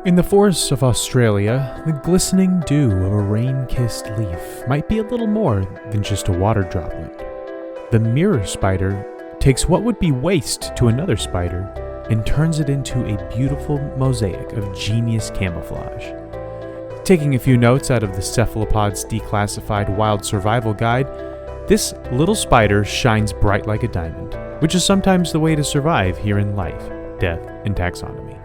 In the forests of Australia, the glistening dew of a rain-kissed leaf might be a little more than just a water droplet. The mirror spider takes what would be waste to another spider and turns it into a beautiful mosaic of genius camouflage. Taking a few notes out of the Cephalopod's Declassified Wild Survival Guide, this little spider shines bright like a diamond, which is sometimes the way to survive here in life, death, and taxonomy.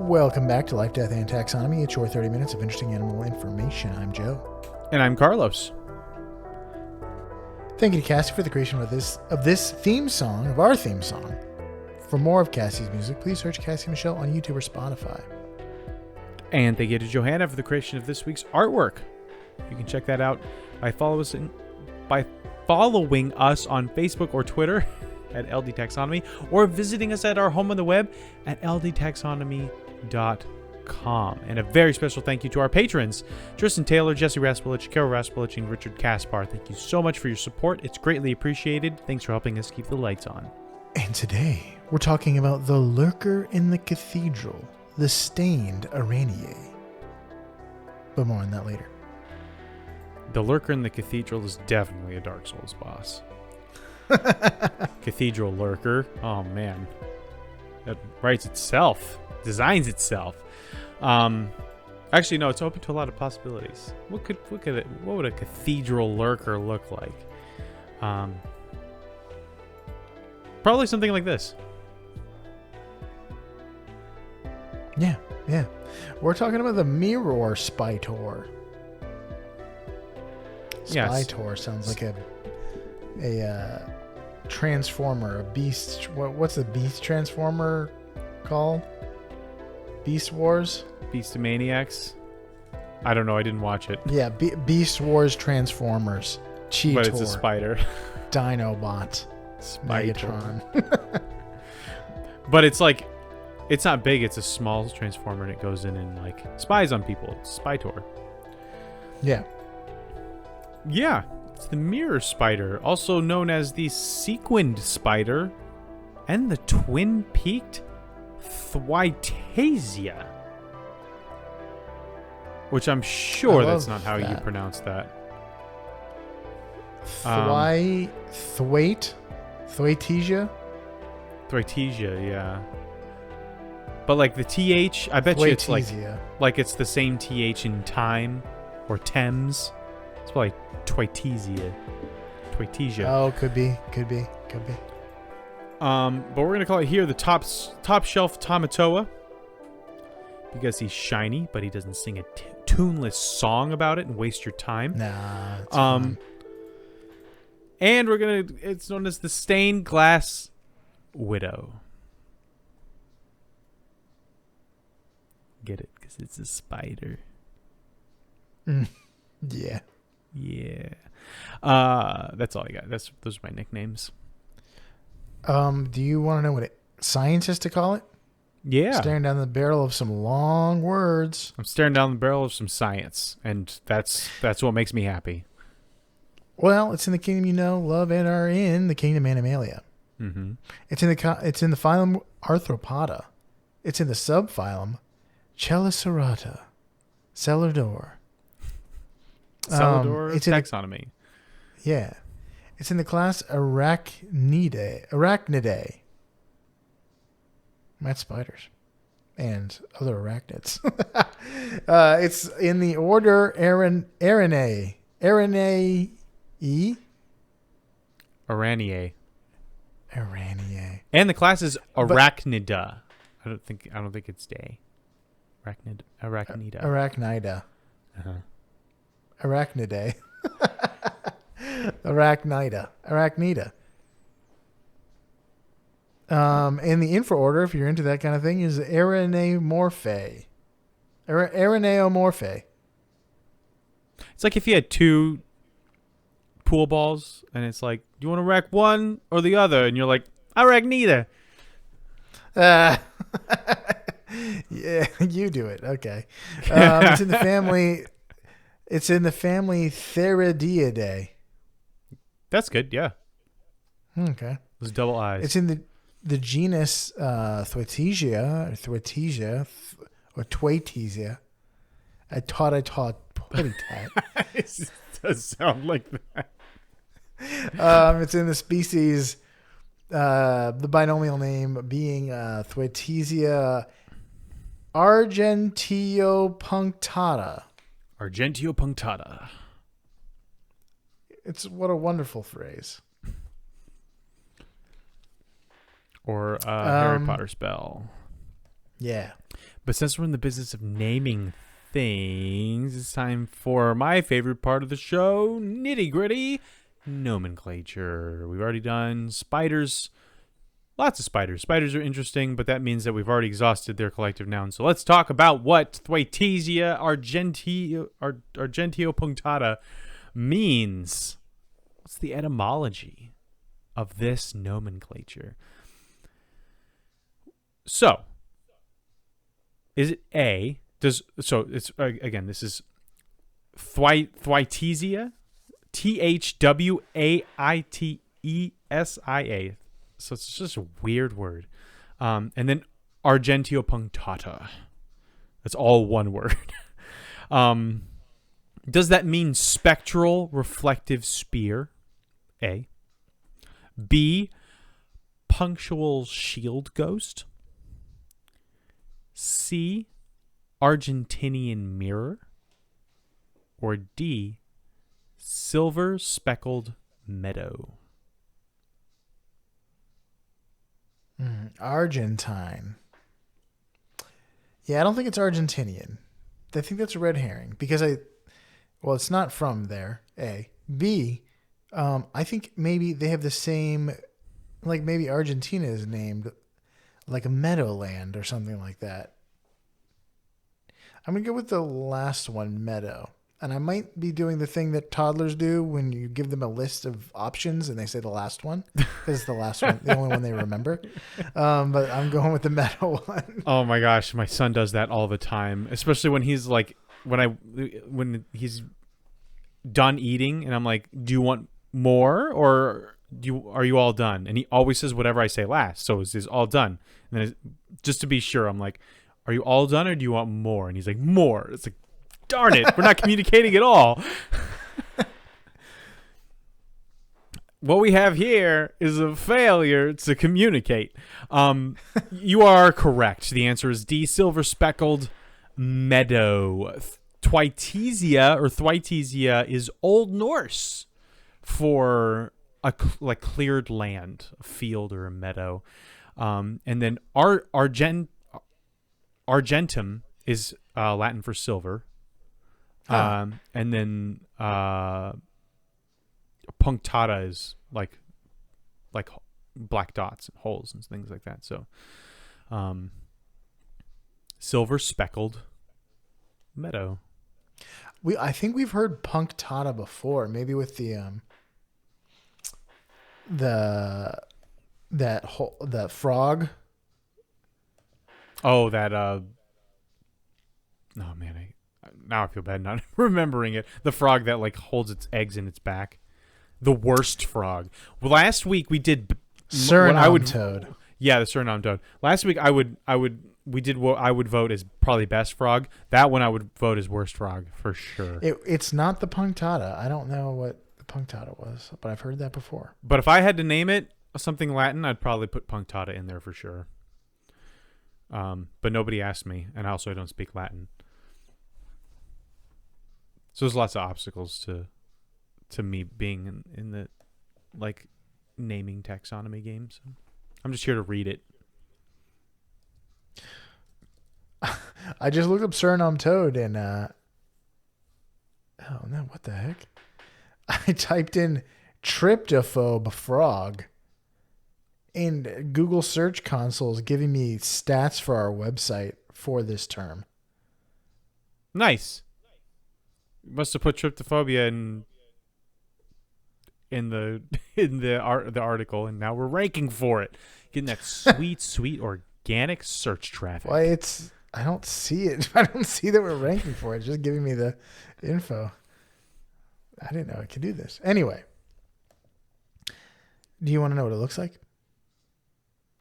Welcome back to Life, Death, and Taxonomy. It's your 30 minutes of interesting animal information. I'm Joe. And I'm Carlos. Thank you to Cassie for the creation of this theme song, of our theme song. For more of Cassie's music, please search Cassie Michelle on YouTube or Spotify. And thank you to Johanna for the creation of this week's artwork. You can check that out by following us on Facebook or Twitter at LD Taxonomy, or visiting us at our home on the web at ldtaxonomy.com. And a very special thank you to our patrons, Tristan Taylor, Jesse Raspulich, Carol Raspulich, and Richard Kaspar. Thank you so much for your support. It's greatly appreciated. Thanks for helping us keep the lights on. And today, we're talking about the lurker in the cathedral, the stained aranea. But more on that later. The lurker in the cathedral is definitely a Dark Souls boss. Cathedral lurker. Oh man, that writes itself, designs itself. Actually, no, it's open to a lot of possibilities. What would a cathedral lurker look like? Probably something like this. Yeah. We're talking about the mirror spider. Yes. Spider sounds like a transformer, a beast. What's the beast transformer called? Beast Wars? Beastamaniacs? I don't know. I didn't watch it. Yeah, Beast Wars Transformers. Cheetor. But it's a spider. Dinobot. Spider. Megatron. But it's like, it's not big. It's a small transformer, and it goes in and like spies on people. It's Spytor. Yeah. Yeah. It's the mirror spider, also known as the sequined spider, and the twin-peaked Thwytasia. Which I'm sure that's not how you pronounce that. Thwytasia? Thwytasia, yeah. But like the TH, I bet you it's like it's the same TH in time or Thames. It's probably Thwytasia. Oh, could be. But we're gonna call it here the top shelf Tamatoa because he's shiny, but he doesn't sing a tuneless song about it and waste your time. Nah. It's fine. And it's known as the stained glass widow. Get it? Because it's a spider. Yeah. Yeah. That's all I got. Those are my nicknames. Do you want to know what scientists to call it? Yeah. Staring down the barrel of some long words. I'm staring down the barrel of some science, and that's what makes me happy. Well, it's in the kingdom you know, love, and are in the kingdom Animalia. Mm-hmm. It's in the phylum Arthropoda. It's in the subphylum Chelicerata. Celador. It's taxonomy. Yeah. It's in the class Arachnidae. That's spiders. And other arachnids. It's in the order Aranea. Aranea. Aranea. Aranea. And the class is Arachnida. I don't think it's day. Arachnida. Arachnida. Uh-huh. Arachnidae. Arachnida. And the infra order, if you're into that kind of thing, is Araneomorphae. Araneomorphae. It's like if you had two pool balls, and it's like, do you want to rack one or the other? And you're like, I rack neither. Uh, yeah, you do it. Okay. It's in the family. It's in the family Theridiidae. That's good. Yeah. Okay. Those double eyes. It's in the genus Thwaitesia, or Twaitesia. I put it that. It does sound like that. It's in the species, the binomial name being Thwaitesia argentiopunctata. Argentiopunctata. It's what a wonderful phrase. Or Harry Potter spell. Yeah. But since we're in the business of naming things, it's time for my favorite part of the show, nitty-gritty nomenclature. We've already done spiders. Lots of spiders. Spiders are interesting, but that means that we've already exhausted their collective noun. So let's talk about what Thwaitesia argentiopunctata means. What's the etymology of this nomenclature? So, is it A? It's again, this is Thwaitesia, Thwaitesia. So it's just a weird word. And then argentiopunctata. That's all one word. Does that mean spectral reflective spear? A. B. Punctual shield ghost. C. Argentinian mirror. Or D. Silver speckled meadow. Argentine. Yeah, I don't think it's Argentinian. I think that's a red herring because it's not from there. A. B. I think maybe they have the same, like maybe Argentina is named like a meadowland or something like that. I'm going to go with the last one, meadow. And I might be doing the thing that toddlers do when you give them a list of options and they say the last one. Because it's the last one, the only one they remember. But I'm going with the meadow one. Oh my gosh, my son does that all the time. Especially when he's like, when he's done eating and I'm like, do you want more or are you all done? And he always says whatever I say last. So is all done? And then just to be sure, I'm like, are you all done or do you want more? And he's like, more. It's like, darn it, we're not communicating at all. What we have here is a failure to communicate. You are correct. The answer is D, silver speckled meadow. Thwaitesia is Old Norse for a cleared land, a field or a meadow. And then argentum is Latin for silver. And then punctata is like black dots and holes and things like that. So silver speckled meadow. I think we've heard punctata before, maybe with the frog. Oh, that oh man, now I feel bad not remembering it. The frog that like holds its eggs in its back. The worst frog. Well, last week we did Suriname toad. Yeah, the Suriname toad. Last week we did what I would vote as probably best frog. That one I would vote as worst frog for sure. It's not the punctata. I don't know what the punctata was, but I've heard that before. But if I had to name it something Latin, I'd probably put punctata in there for sure. But nobody asked me, and also I don't speak Latin. So there's lots of obstacles to me being in the like naming taxonomy games. I'm just here to read it. I just looked up Suriname toad and oh no, what the heck? I typed in tryptophobe frog and Google Search Console is giving me stats for our website for this term. Nice. You must have put tryptophobia in the article, and now we're ranking for it, getting that sweet organic organic search traffic. Why I don't see it. I don't see that we're ranking for it. It's just giving me the info. I didn't know I could do this. Anyway, do you want to know what it looks like?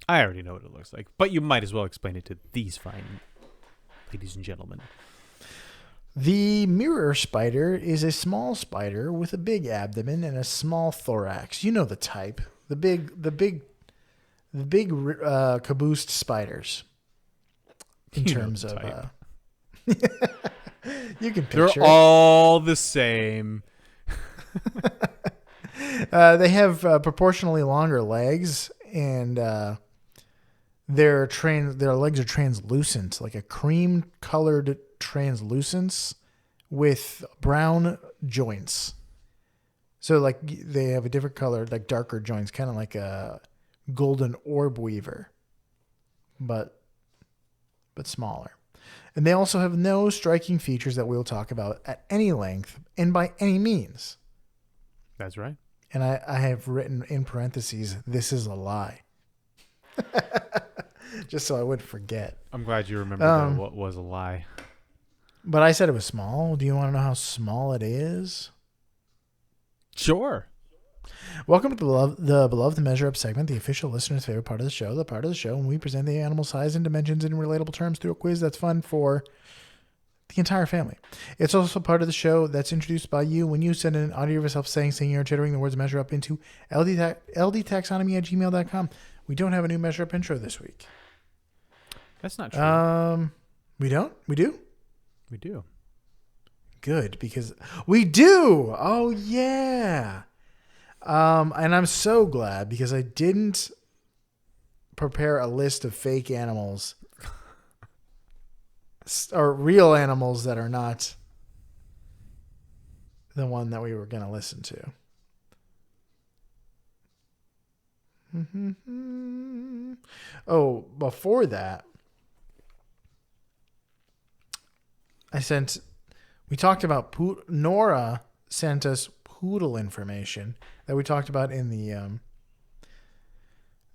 I already know what it looks like, but you might as well explain it to these fine ladies and gentlemen. The mirror spider is a small spider with a big abdomen and a small thorax. You know the type. The big caboosed spiders. In terms of, you can picture. They're all the same. They have proportionally longer legs, and their legs are translucent, like a cream-colored translucence with brown joints. So, like, they have a different color, like darker joints, kind of like a golden orb weaver, but smaller. And they also have no striking features that we'll talk about at any length and by any means. That's right. And I have written in parentheses, this is a lie. Just so I wouldn't forget. I'm glad you remembered what was a lie. But I said it was small. Do you want to know how small it is? Sure. Welcome to the Beloved Measure Up segment, the official listener's favorite part of the show. The part of the show when we present the animal size and dimensions in relatable terms through a quiz that's fun for the entire family. It's also part of the show that's introduced by you when you send in an audio of yourself saying, singing, or chittering the words measure up into ldtaxonomy@gmail.com. We don't have a new measure up intro this week. That's not true. We don't? We do? We do. Good, because we do. Oh, yeah. And I'm so glad because I didn't prepare a list of fake animals or real animals that are not the one that we were going to listen to. Oh, before that, we talked about Nora sent us poodle information that we talked about in the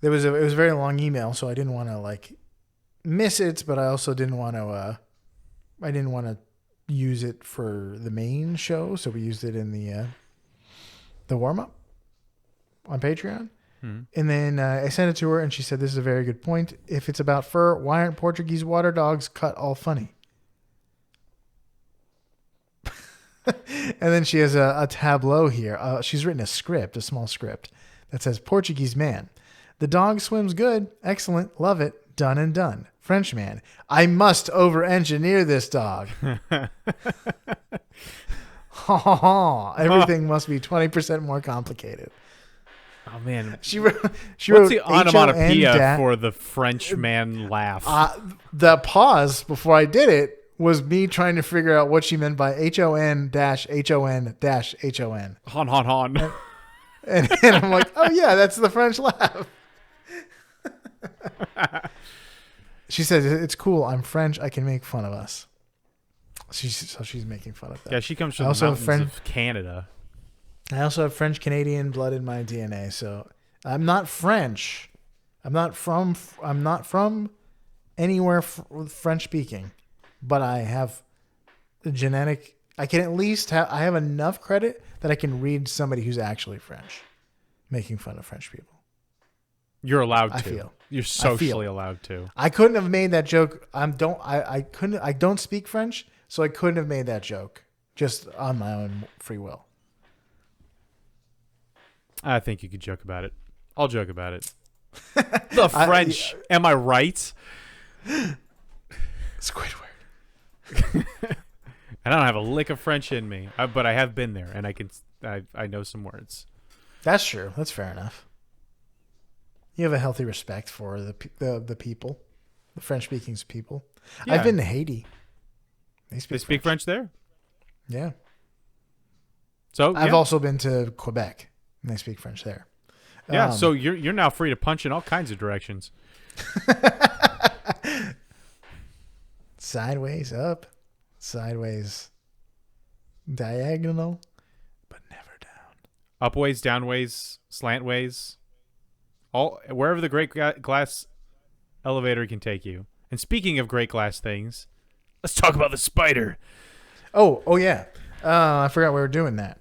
it was a very long email, so I didn't want to miss it, but I also didn't want to use it for the main show, so we used it in the warm up on Patreon. And then I sent it to her, and she said, "This is a very good point. If it's about fur, why aren't Portuguese water dogs cut all funny?" And then she has a tableau here. She's written a small script that says, "Portuguese man. The dog swims good. Excellent. Love it. Done and done. French man. I must over-engineer this dog. Everything must be 20% more complicated." Oh, man. She wrote What's the onomatopoeia for the French man laugh? The pause before I did it was me trying to figure out what she meant by HON-HON-HON. Hon, hon, hon. And I'm like, oh, yeah, that's the French laugh. She says, "It's cool. I'm French. I can make fun of us." She's making fun of that. Yeah, she comes from the mountains of Canada. I also have French-Canadian blood in my DNA, so I'm not French. I'm not from anywhere French-speaking, but I have the genetic. I can at least I have enough credit that I can read somebody who's actually French, making fun of French people. You're allowed to. I feel. You're socially allowed to. I couldn't have made that joke. I don't speak French, so I couldn't have made that joke just on my own free will. I think you could joke about it. I'll joke about it. The French. Am I right? Squidward. I don't have a lick of French in me, but I have been there, and I know some words. That's true. That's fair enough. You have a healthy respect for the people, the French-speaking people. Yeah. I've been to Haiti. They speak French there? Yeah. So I've also been to Quebec, and they speak French there. Yeah, so you're now free to punch in all kinds of directions. Sideways, up, sideways, diagonal, but never down. Upways, downways, slantways. All wherever the great glass Elevator can take you. And speaking of great glass things, let's talk about the spider. Oh yeah. I forgot we were doing that.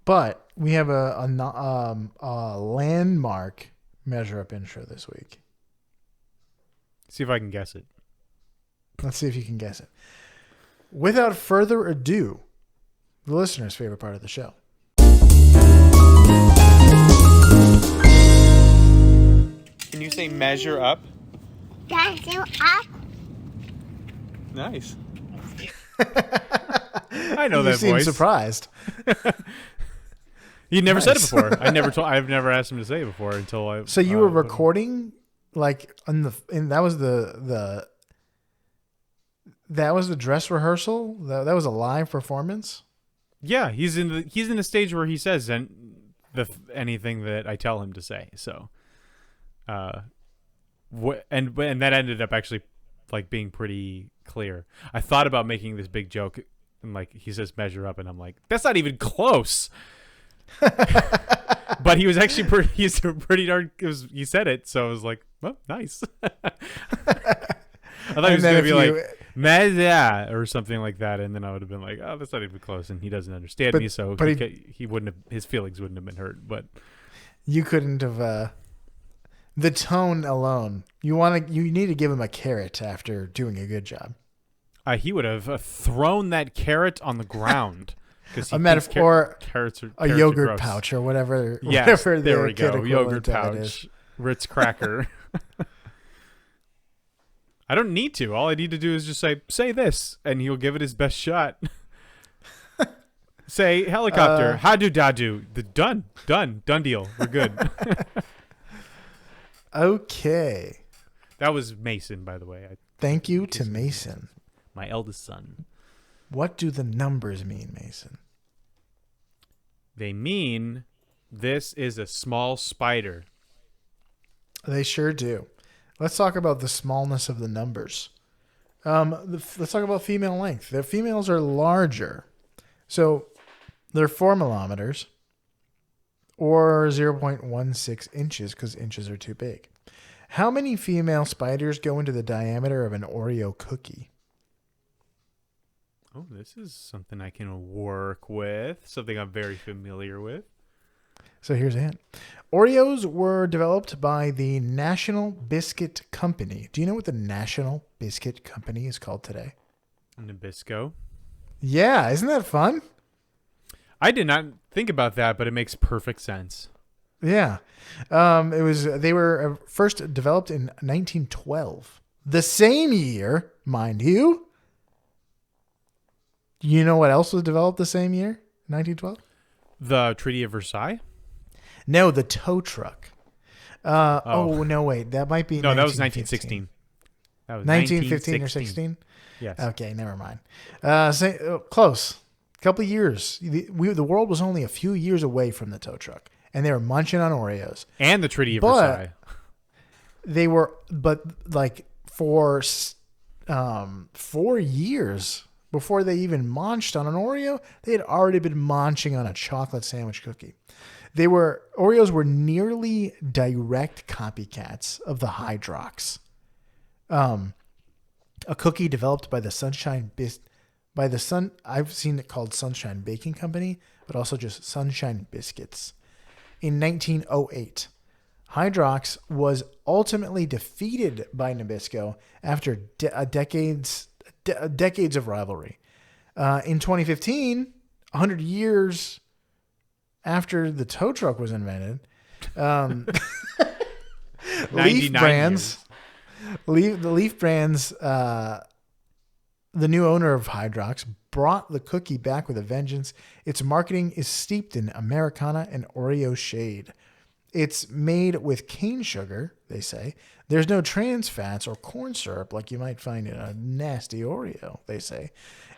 But we have a landmark measure up intro this week. See if I can guess it. Let's see if you can guess it. Without further ado, the listener's favorite part of the show. Can you say measure up? Measure up. Nice. I know You that seem voice. surprised. He never said it Nice. before. I've never asked him to say it before until I. So you were recording like that was the dress rehearsal. That was a live performance. Yeah, he's in the stage where he says anything that I tell him to say. So, and that ended up actually like being pretty clear. I thought about making this big joke, and like he says measure up, and I'm like, that's not even close. But he was actually pretty darn. He said it, so I was like, well, nice. I thought he was gonna be like measure or something like that, and then I would have been like, oh, that's not even close, and he doesn't understand me, so he wouldn't have, his feelings wouldn't have been hurt. But you couldn't have. The tone alone, you need to give him a carrot after doing a good job. He would have thrown that carrot on the ground. A metaphor, carrots are a yogurt gross. pouch or whatever. Yes, whatever there we the kid go. Yogurt pouch, Ritz cracker. I don't need to. All I need to do is just say this, and he'll give it his best shot. Say helicopter, hadu dadu. Done deal. We're good. Okay. That was Mason, by the way. Thank you to Mason. My eldest son. What do the numbers mean, Mason? They mean this is a small spider. They sure do. Let's talk about the smallness of the numbers. Let's talk about female length. The females are larger. So they're 4 millimeters or 0.16 inches because inches are too big. How many female spiders go into the diameter of an Oreo cookie? Oh, this is something I can work with. Something I'm very familiar with. So here's a hint. Oreos were developed by the National Biscuit Company. Do you know what the National Biscuit Company is called today? Nabisco. Yeah, isn't that fun? I did not think about that, but it makes perfect sense. Yeah. They were first developed in 1912. The same year, mind you. You know what else was developed the same year? 1912? The Treaty of Versailles? No, the tow truck. No, wait. That might be No, that was 1916. That was 1915 or 16? Yes. Okay, never mind. Close. A couple of years. The world was only a few years away from the tow truck, and they were munching on Oreos. And the Treaty of Versailles. They were, for 4 years before they even munched on an Oreo, they had already been munching on a chocolate sandwich cookie. Oreos were nearly direct copycats of the Hydrox, a cookie developed by I've seen it called Sunshine Baking Company, but also just Sunshine Biscuits. In 1908, Hydrox was ultimately defeated by Nabisco after decades of rivalry. In 2015, 100 years after the tow truck was invented, Leaf Brands, the new owner of Hydrox, brought the cookie back with a vengeance. Its marketing is steeped in Americana and Oreo shade. It's made with cane sugar, they say. There's no trans fats or corn syrup like you might find in a nasty Oreo, they say.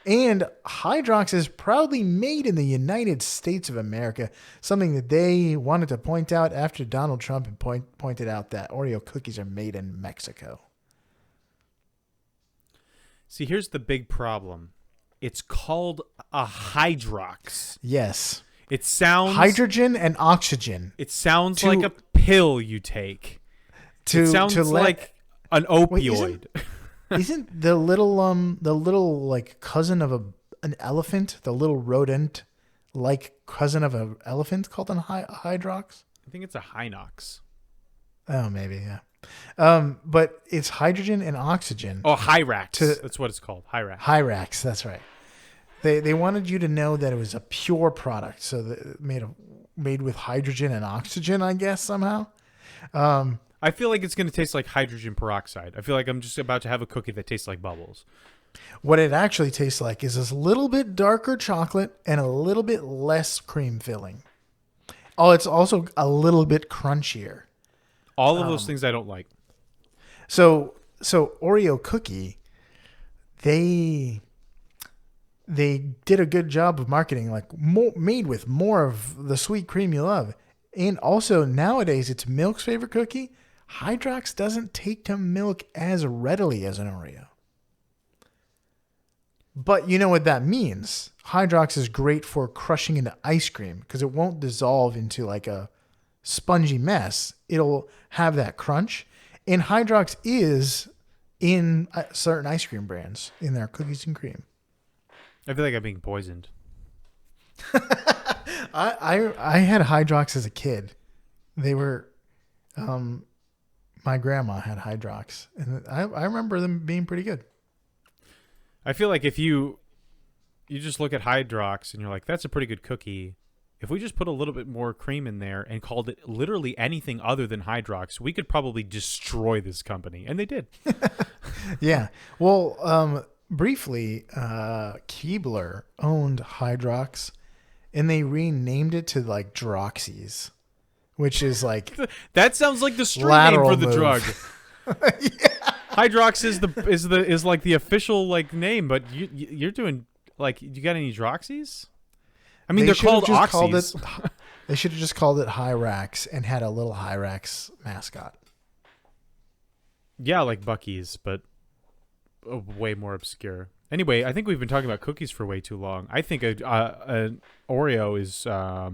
And Hydrox is proudly made in the United States of America, something that they wanted to point out after Donald Trump had pointed out that Oreo cookies are made in Mexico. See, here's the big problem. It's called a Hydrox. Yes. It sounds... hydrogen and oxygen. It sounds like a pill you take. It sounds like An Wait, opioid. isn't the little like cousin of an elephant, the little rodent like cousin of an elephant called an hydrox? I think it's a Hinox. Oh, maybe, yeah. But it's hydrogen and oxygen. Oh, Hyrax. That's what it's called. Hyrax. Hyrax, that's right. They wanted you to know that it was a pure product, so that made with hydrogen and oxygen, I guess, somehow. I feel like it's going to taste like hydrogen peroxide. I feel like I'm just about to have a cookie that tastes like bubbles. What it actually tastes like is this little bit darker chocolate and a little bit less cream filling. Oh, it's also a little bit crunchier. All of those things I don't like. So Oreo cookie, they did a good job of marketing, like made with more of the sweet cream you love. And also nowadays it's Milk's favorite cookie. Hydrox doesn't take to milk as readily as an Oreo. But you know what that means. Hydrox is great for crushing into ice cream because it won't dissolve into like a spongy mess. It'll have that crunch. And Hydrox is in certain ice cream brands in their cookies and cream. I feel like I'm being poisoned. I had Hydrox as a kid. They were, my grandma had Hydrox, and I remember them being pretty good. I feel like if you just look at Hydrox and you're like, that's a pretty good cookie. If we just put a little bit more cream in there and called it literally anything other than Hydrox, we could probably destroy this company. And they did. Yeah. Well, briefly, Keebler owned Hydrox, and they renamed it to like Droxies, which is like that sounds like the street name for the drug. Yeah. Hydrox is like the official like name, but you're doing like, you got any Droxies? I mean, they're called Oxys. They should have just called it Hyrax and had a little Hyrax mascot. Yeah, like Buc-ee's, but way more obscure. Anyway, I think we've been talking about cookies for way too long. I think an Oreo is, I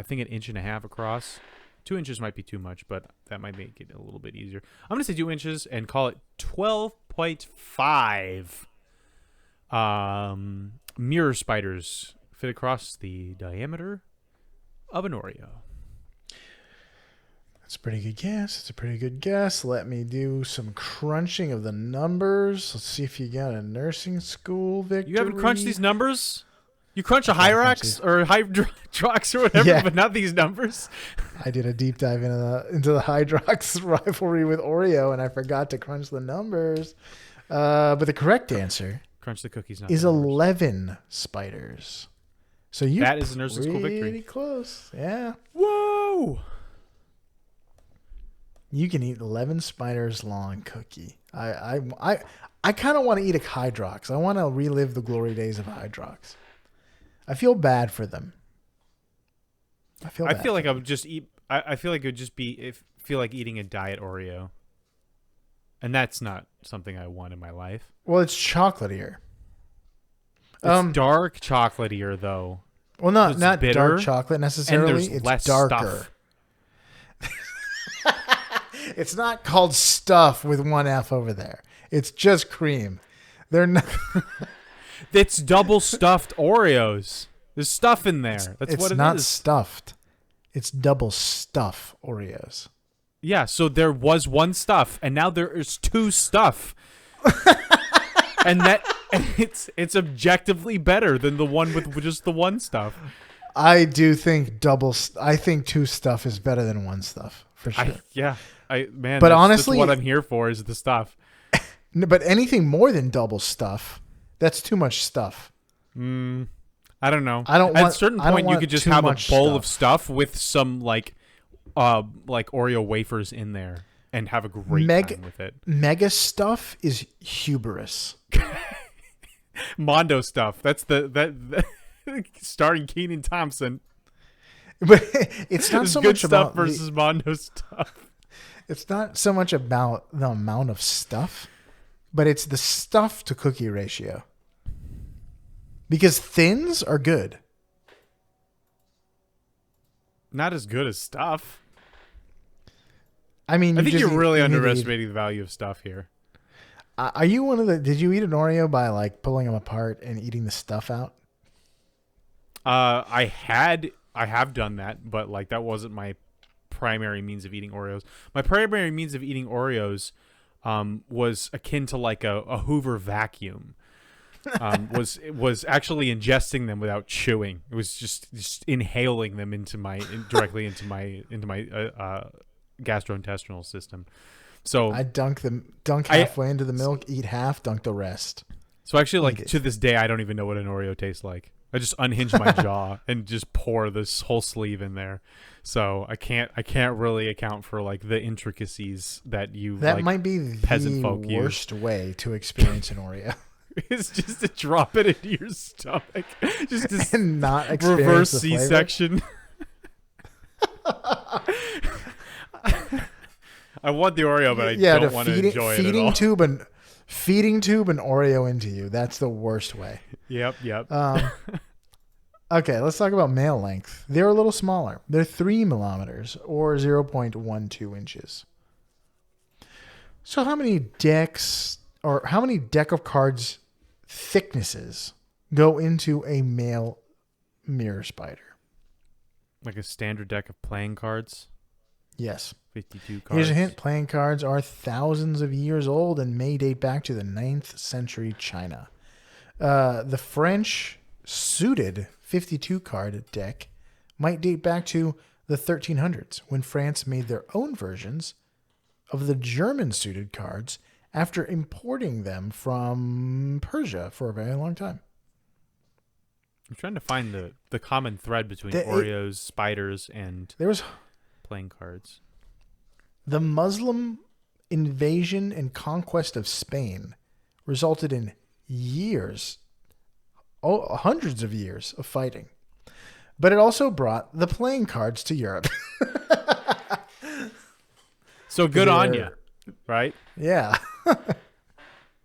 think 1.5 inches across. 2 inches might be too much, but that might make it a little bit easier. I'm going to say 2 inches and call it 12.5 mirror spiders fit across the diameter of an Oreo. That's a pretty good guess. It's a pretty good guess. Let me do some crunching of the numbers. Let's see if you got a nursing school victory. You haven't crunched these numbers? You crunch a Hyrax or Hydrox or whatever, Yeah. but not these numbers? I did a deep dive into the Hydrox rivalry with Oreo, and I forgot to crunch the numbers. But the correct answer Crunch the cookies, not is the numbers. 11 spiders. So That is a nursing school victory. Pretty close. Yeah. Whoa! You can eat 11 spiders long cookie. I kind of want to eat a Hydrox. I want to relive the glory days of Hydrox. I feel bad for them. I feel like I would just eat. I feel like it would just be feel like eating a diet Oreo, and that's not something I want in my life. Well, it's chocolatier. It's dark chocolatier though. Well, not bitter, dark chocolate necessarily. and there's It's less darker. stuff. It's not called stuff with one F over there. It's just cream. They're not. It's double stuffed Oreos. There's stuff in there. That's it's what it is. not stuffed. It's double stuff Oreos. Yeah, so there was one stuff, and now there is two stuff. and it's objectively better than the one with just the one stuff. I do think I think two stuff is better than one stuff for sure. But honestly, that's what I'm here for is the stuff. But anything more than double stuff, that's too much stuff. I don't know. At a certain point, you could just have a bowl of stuff with some like Oreo wafers in there and have a great time with it. Mega stuff is hubris. Mondo stuff. That's the starring Kenan Thompson. But it's not so good much stuff about versus Mondo stuff. It's not so much about the amount of stuff, but it's the stuff to cookie ratio. Because thins are good. Not as good as stuff. I mean, I think you're really you need to underestimating the value of stuff here. Are you one of the? Did you eat an Oreo by like pulling them apart and eating the stuff out? I have done that, but like that wasn't my primary means of eating Oreos. My primary means of eating Oreos was akin to like a Hoover vacuum. Was actually ingesting them without chewing. It was just inhaling them directly into my gastrointestinal system. So I dunk halfway into the milk, eat half, dunk the rest. So actually, like to this day, I don't even know what an Oreo tastes like. I just unhinge my jaw and just pour this whole sleeve in there. So I can't really account for like the intricacies that you that like, might be peasant the folk worst way to experience an Oreo. It's just to drop it into your stomach, just to and not experience reverse the flavor. C-section. I want the Oreo, but I don't want to enjoy it at all. Feeding tube an Oreo into you. That's the worst way. Yep. Okay, let's talk about male length. They're a little smaller. They're 3 millimeters or 0.12 inches. So how many deck of cards thicknesses go into a male mirror spider? Like a standard deck of playing cards? Yes. 52 cards. Here's a hint. Playing cards are thousands of years old and may date back to the 9th century China. The French suited 52 card deck might date back to the 1300s when France made their own versions of the German suited cards after importing them from Persia for a very long time. I'm trying to find the common thread between Oreos, spiders, and playing cards. The Muslim invasion and conquest of Spain resulted in hundreds of years of fighting. But it also brought the playing cards to Europe. So good on you, right? Yeah.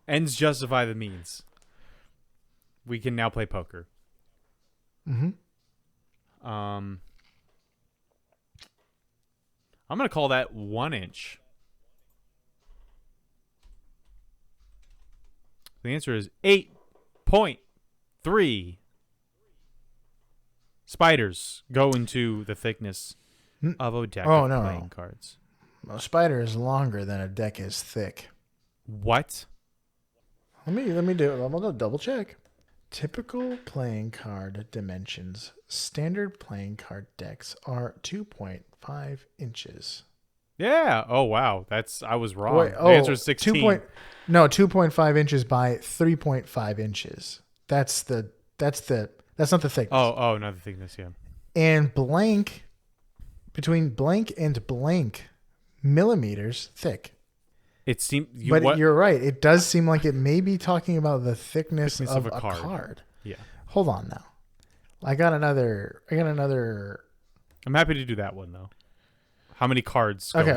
Ends justify the means. We can now play poker. Mm-hmm. I'm going to call that 1 inch. The answer is 8.3 spiders go into the thickness of a deck of playing cards. A spider is longer than a deck is thick. What? Let me do it. I'm going to double check. Typical playing card dimensions. Standard playing card decks are 2.5 inches. Yeah. Oh, wow. I was wrong. Wait, the answer is 16. 2.5 inches by 3.5 inches. That's not the thickness. Oh, not the thickness, yeah. And between blank and blank millimeters thick. It seemed, you're right. It does seem like it may be talking about the thickness of a card. Yeah. Hold on now. I got another. I'm happy to do that one though. How many cards? Okay.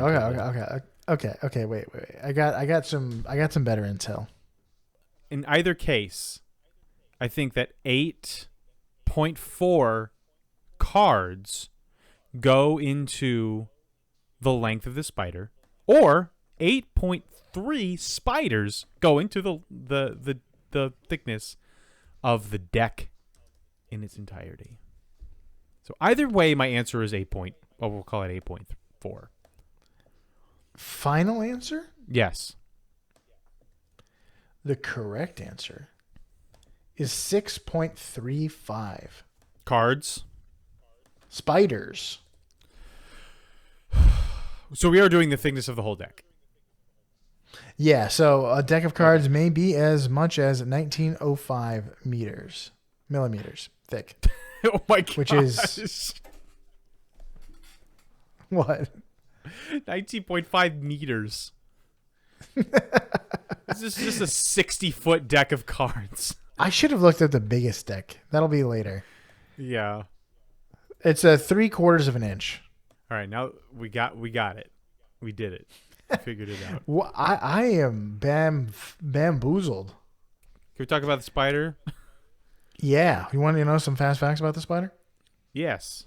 Wait. I got some better intel. In either case, I think that 8.4 cards go into the length of the spider, or 8.3 spiders go into the thickness of the deck in its entirety. So either way, my answer is we'll call it 8.4. Final answer? Yes. The correct answer is 6.35 cards. Spiders. So we are doing the thickness of the whole deck. Yeah, so a deck of cards may be as much as 1905 millimeters thick. Oh my god. Which is what? 19.5 meters. This is just a 60-foot deck of cards. I should have looked at the biggest deck. That'll be later. Yeah. It's a 3/4 of an inch. All right, now we got it. We did it. We figured it out. Well, I am bamboozled. Can we talk about the spider? Yeah. You want to know some fast facts about the spider? Yes.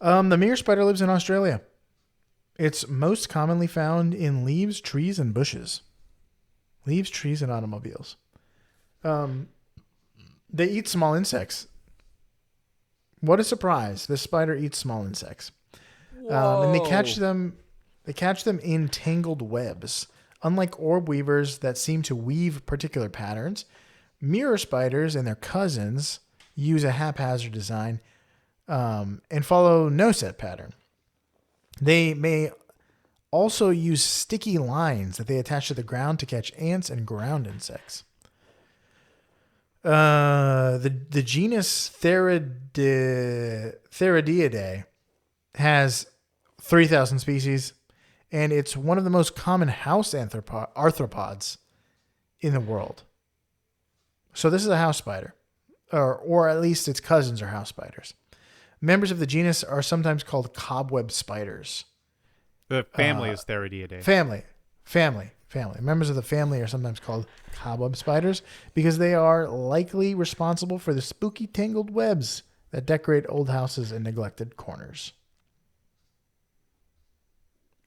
The mirror spider lives in Australia. It's most commonly found in leaves, trees, and bushes. Leaves, trees, and automobiles. They eat small insects. What a surprise! This spider eats small insects, and they catch them. They catch them in tangled webs. Unlike orb weavers that seem to weave particular patterns, mirror spiders and their cousins use a haphazard design and follow no set pattern. They may also use sticky lines that they attach to the ground to catch ants and ground insects. The genus Therideidae has 3,000 species, and it's one of the most common house arthropods in the world. So this is a house spider, or at least its cousins are house spiders. Members of the genus are sometimes called cobweb spiders. The family is Therideidae. Family. Members of the family are sometimes called cobweb spiders because they are likely responsible for the spooky tangled webs that decorate old houses and neglected corners.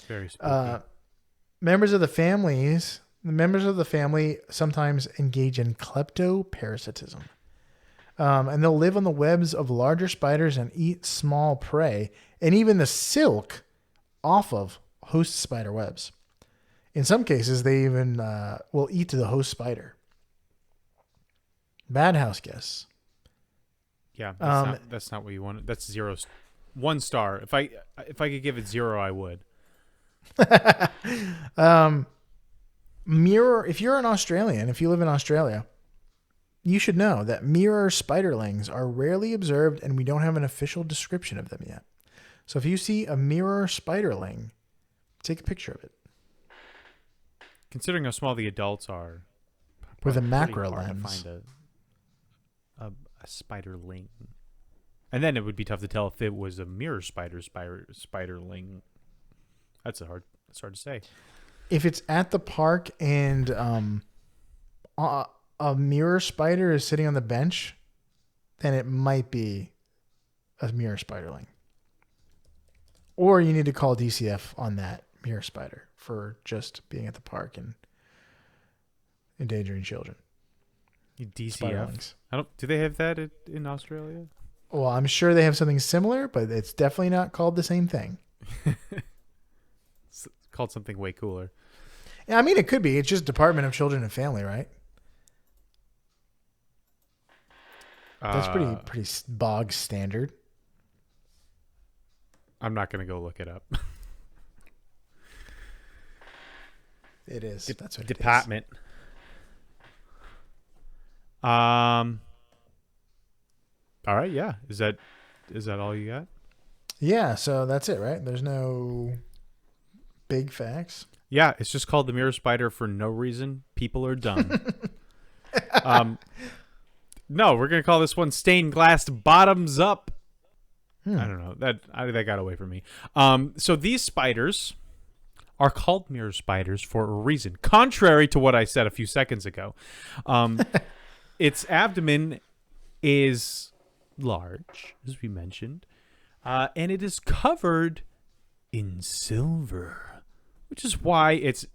Very spooky. Members of the family sometimes engage in kleptoparasitism. And they'll live on the webs of larger spiders and eat small prey, and even the silk off of host spider webs. In some cases, they even will eat the host spider. Bad house guests. Yeah, that's not what you want. That's 1 star. If I could give it 0, I would. Mirror. If you're an Australian, if you live in Australia, you should know that mirror spiderlings are rarely observed, and we don't have an official description of them yet. So if you see a mirror spiderling, take a picture of it. Considering how small the adults are, with a pretty macro hard lens, to find a spiderling, and then it would be tough to tell if it was a mirror spiderling. That's hard to say. If it's at the park and a mirror spider is sitting on the bench, then it might be a mirror spiderling. Or you need to call DCF on that mirror spider for just being at the park and endangering children. DCF? Do they have that in Australia? Well, I'm sure they have something similar, but it's definitely not called the same thing. It's called something way cooler. Yeah, I mean, it could be. It's just Department of Children and Family, right? That's pretty bog standard. I'm not going to go look it up. It is. That's what Department. it is. All right. Yeah. Is that all you got? Yeah. So that's it, right? There's no big facts. Yeah. It's just called the mirror spider for no reason. People are dumb. No, we're going to call this one stained glass bottoms up. I don't know. That got away from me. So these spiders are called mirror spiders for a reason, contrary to what I said a few seconds ago. Its abdomen is large, as we mentioned, and it is covered in silver, which is why its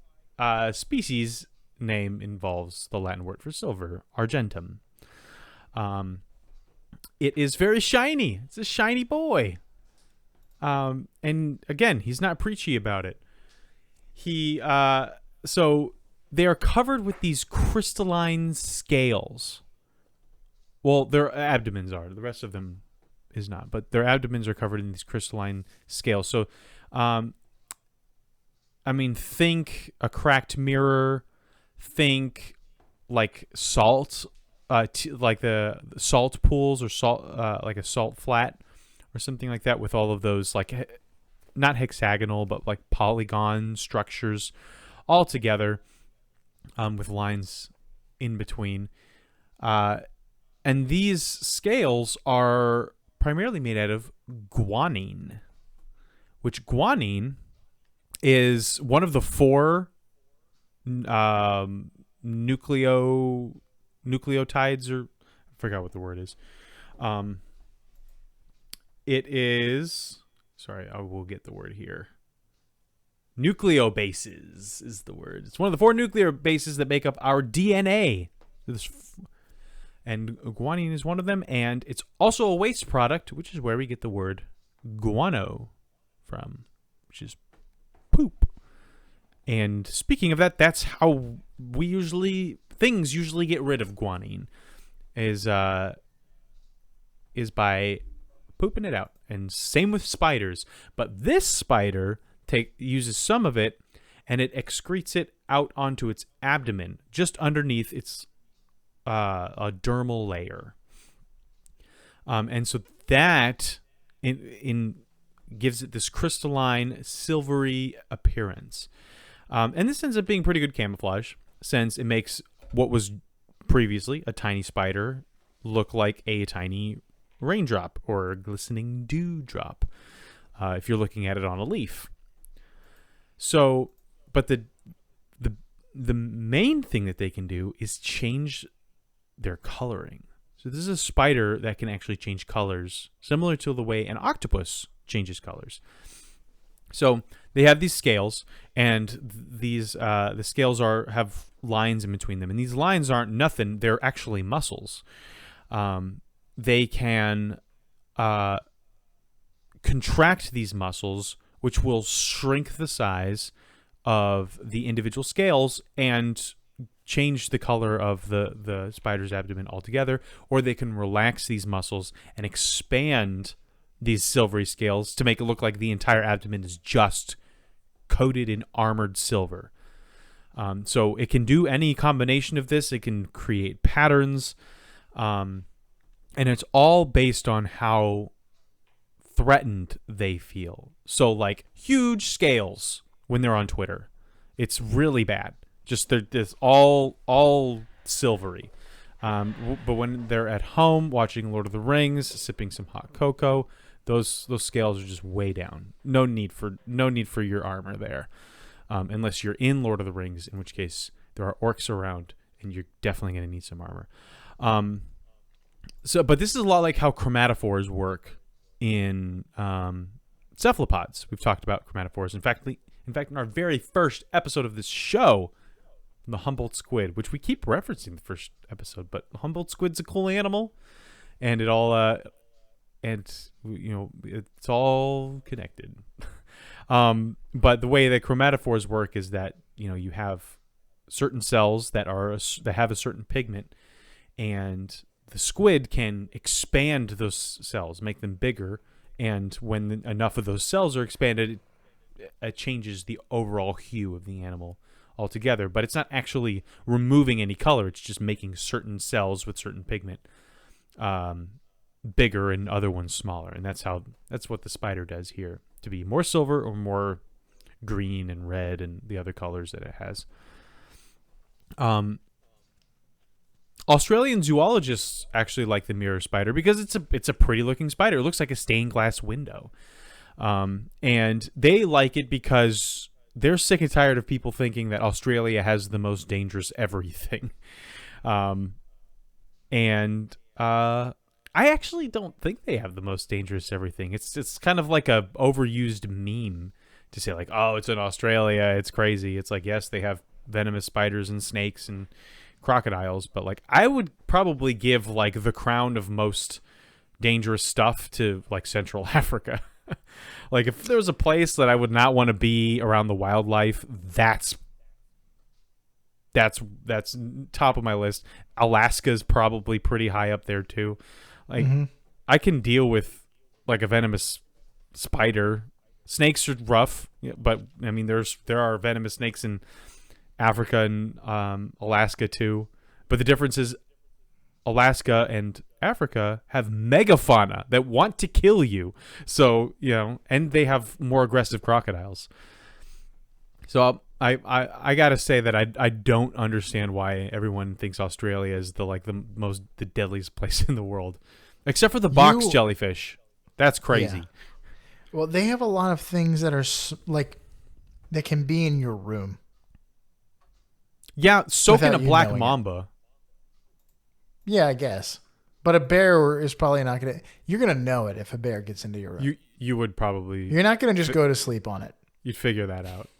species name involves the Latin word for silver, argentum. It is very shiny. It's a shiny boy. And again, he's not preachy about it. So they are covered with these crystalline scales. Well, their abdomens are. The rest of them is not. But their abdomens are covered in these crystalline scales. So, think a cracked mirror. Think like salt. Like the salt pools or salt, like a salt flat or something like that, with all of those like not hexagonal but like polygon structures all together, with lines in between. And these scales are primarily made out of guanine, which guanine is one of the 4 nucleotides, or I forgot what the word is. It is, sorry, I will get the word here. Nucleobases is the word. It's one of the 4 nuclear bases that make up our DNA. And guanine is one of them. And it's also a waste product, which is where we get the word guano from, which is poop. And speaking of that, that's how things usually get rid of guanine is by pooping it out. And same with spiders. But this spider uses some of it, and it excretes it out onto its abdomen, just underneath its a dermal layer. And so that gives it this crystalline, silvery appearance. And this ends up being pretty good camouflage, since it makes what was previously a tiny spider look like a tiny raindrop or a glistening dewdrop, if you're looking at it on a leaf. So, but the main thing that they can do is change their coloring. So this is a spider that can actually change colors, similar to the way an octopus changes colors. So they have these scales, and these the scales have lines in between them, and these lines aren't nothing; they're actually muscles. They can contract these muscles, which will shrink the size of the individual scales and change the color of the spider's abdomen altogether, or they can relax these muscles and expand these silvery scales to make it look like the entire abdomen is just coated in armored silver. So it can do any combination of this. It can create patterns, and it's all based on how threatened they feel. So like huge scales when they're on Twitter, it's really bad. Just they're this all silvery. But when they're at home watching Lord of the Rings, sipping some hot cocoa, those scales are just way down. No need for your armor there, unless you're in Lord of the Rings, in which case there are orcs around and you're definitely going to need some armor. But this is a lot like how chromatophores work in cephalopods. We've talked about chromatophores. In fact, in our very first episode of this show, the Humboldt squid, which we keep referencing the first episode, but the Humboldt squid's a cool animal, and it's all connected. But the way that chromatophores work is that you have certain cells that have a certain pigment, and the squid can expand those cells, make them bigger, and when enough of those cells are expanded, it changes the overall hue of the animal altogether. But it's not actually removing any color. It's just making certain cells with certain pigment bigger and other ones smaller. And that's what the spider does here, to be more silver or more green and red and the other colors that it has. Australian zoologists actually like the mirror spider because it's a pretty looking spider. It looks like a stained glass window. And they like it because they're sick and tired of people thinking that Australia has the most dangerous everything. I actually don't think they have the most dangerous everything. It's kind of like a overused meme to say like, oh, it's in Australia, it's crazy. It's like, yes, they have venomous spiders and snakes and crocodiles, but like I would probably give like the crown of most dangerous stuff to like Central Africa. Like if there was a place that I would not want to be around the wildlife, that's top of my list. Alaska's probably pretty high up there too. Like I can deal with like a venomous spider. Snakes are rough, but I mean there are venomous snakes in Africa and Alaska too. But the difference is Alaska and Africa have megafauna that want to kill you. So, and they have more aggressive crocodiles. So I gotta say that I don't understand why everyone thinks Australia is the deadliest place in the world, except for the box jellyfish. That's crazy. Yeah. Well, they have a lot of things that are that can be in your room. Yeah, soaking a black mamba. Yeah, I guess. But a bear is probably not going to... You're going to know it if a bear gets into your room. You would probably... You're not going to just go to sleep on it. You'd figure that out.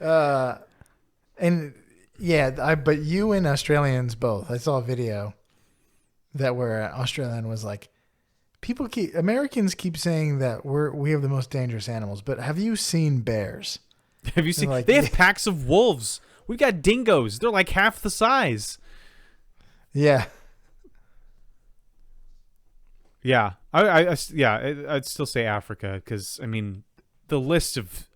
And yeah, but you and Australians both. I saw a video that where Australian was like, Americans keep saying that we have the most dangerous animals, but have you seen bears? Have you seen? Like, They have packs of wolves. We got dingoes. They're like half the size. Yeah. Yeah, I'd still say Africa because I mean, the list of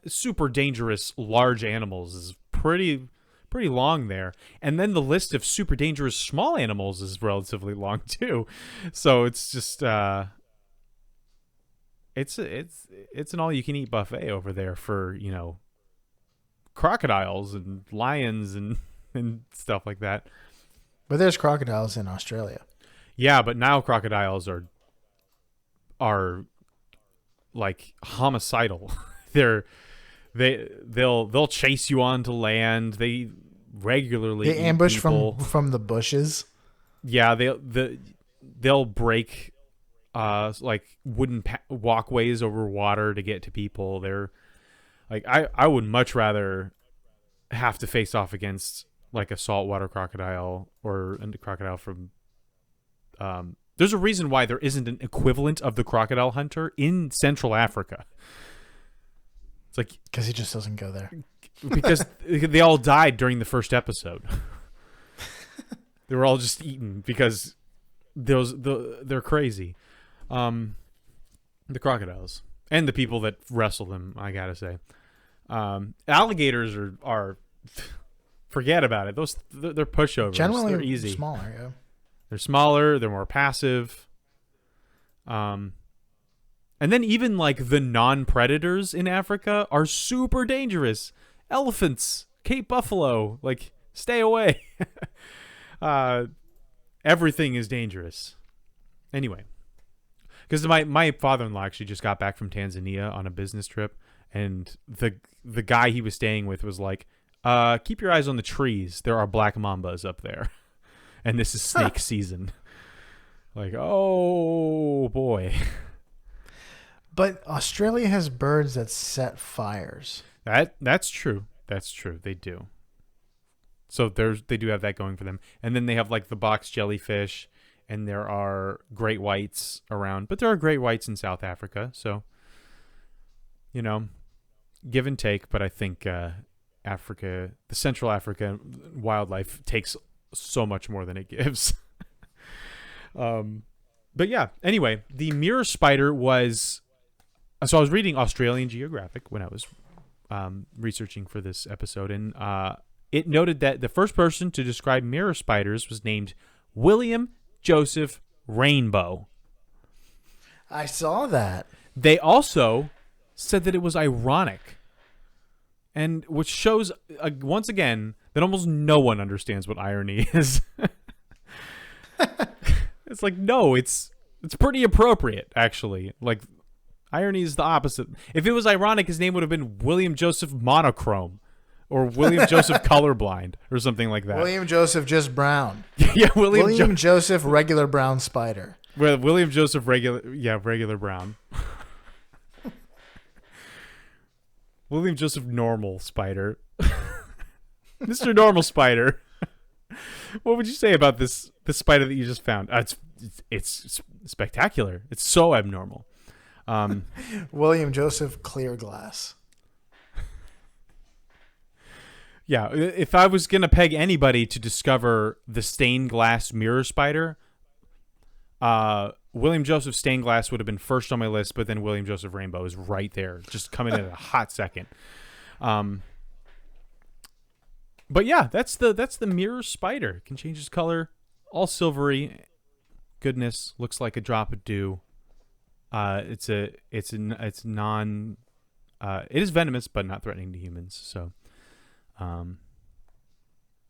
super dangerous large animals is pretty long there, and then the list of super dangerous small animals is relatively long too. So it's just it's an all you can eat buffet over there for crocodiles and lions and stuff like that. But there's crocodiles in Australia. Yeah, but now crocodiles are like homicidal. They'll chase you onto land. They regularly ambush people. from the bushes. Yeah, they'll break like wooden walkways over water to get to people. They're like I would much rather have to face off against like a saltwater crocodile or a crocodile from there's a reason why there isn't an equivalent of the crocodile hunter in Central Africa. It's like because he just doesn't go there. Because they all died during the first episode. They were all just eaten because they're crazy. The crocodiles and the people that wrestle them, I gotta say. Alligators are forget about it. They're pushovers. Generally, they're easy. Smaller. Yeah. They're smaller. They're more passive. And then even like the non-predators in Africa are super dangerous. Elephants, Cape buffalo, like stay away. Everything is dangerous. Anyway, because my father-in-law actually just got back from Tanzania on a business trip, and the guy he was staying with was like, keep your eyes on the trees. There are black mambas up there. And this is snake season. Like, oh boy. But Australia has birds that set fires. That's true. That's true. They do. So they do have that going for them. And then they have like the box jellyfish, and there are great whites around. But there are great whites in South Africa. So, give and take. But I think Africa, the Central Africa wildlife takes so much more than it gives. But yeah, anyway, the mirror spider was... So I was reading Australian Geographic when I was researching for this episode, and it noted that the first person to describe mirror spiders was named William Joseph Rainbow. I saw that. They also said that it was ironic, and which shows, once again, that almost no one understands what irony is. It's like, no, it's pretty appropriate, actually. Like, irony is the opposite. If it was ironic, his name would have been William Joseph Monochrome or William Joseph Colorblind or something like that. William Joseph just brown. Yeah, William Joseph regular brown spider. Well, William Joseph regular brown. William Joseph normal spider. Mr. Normal Spider. What would you say about this spider that you just found? It's spectacular. It's so abnormal. William Joseph Clear Glass. Yeah, if I was going to peg anybody to discover the stained glass mirror spider, William Joseph Stained Glass would have been first on my list, but then William Joseph Rainbow is right there, just coming in a hot second. But yeah, that's the mirror spider. Can change its color, all silvery goodness, looks like a drop of dew. It is venomous but not threatening to humans. So,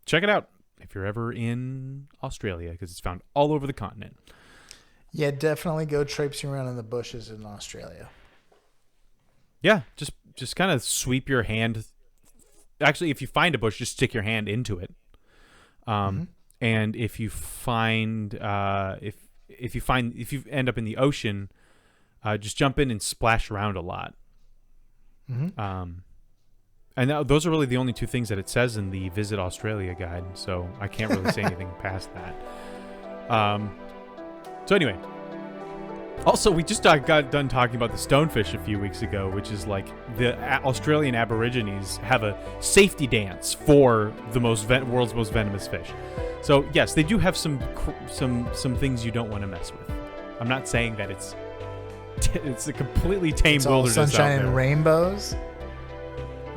check it out if you're ever in Australia, because it's found all over the continent. Yeah, definitely go traipsing around in the bushes in Australia. Yeah, just kind of sweep your hand. Actually, if you find a bush, just stick your hand into it. And if you find if you end up in the ocean, just jump in and splash around a lot. And those are really the only two things that it says in the Visit Australia guide, so I can't really say anything past that. So anyway, also we just got done talking about the stonefish a few weeks ago, which is like the Australian Aborigines have a safety dance for the world's most venomous fish. So yes, they do have some things you don't want to mess with. I'm not saying that it's a completely tame It's all wilderness sunshine out there. and rainbows.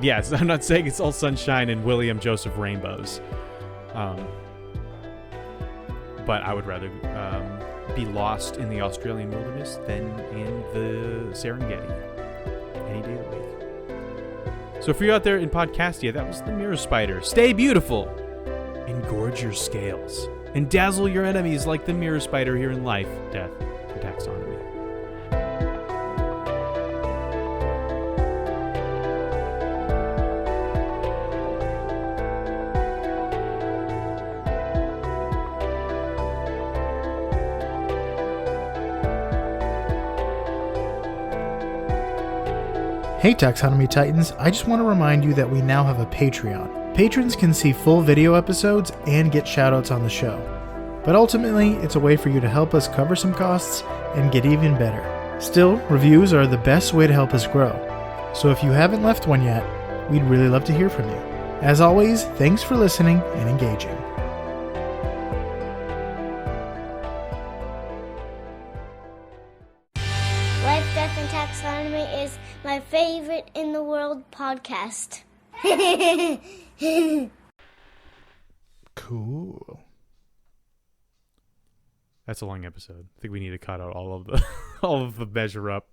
Yes, I'm not saying it's all sunshine and William Joseph rainbows. But I would rather be lost in the Australian wilderness than in the Serengeti any day of the week. So for you out there in Podcastia, that was the mirror spider. Stay beautiful. Engorge your scales. And dazzle your enemies like the mirror spider here in Life, Death, and Taxonomy. Hey Taxonomy Titans, I just want to remind you that we now have a Patreon. Patrons can see full video episodes and get shoutouts on the show. But ultimately, it's a way for you to help us cover some costs and get even better. Still, reviews are the best way to help us grow. So if you haven't left one yet, we'd really love to hear from you. As always, thanks for listening and engaging. Life, Death, and Taxonomy is my favorite in the world podcast. Cool. That's a long episode. I think we need to cut out all of the measure up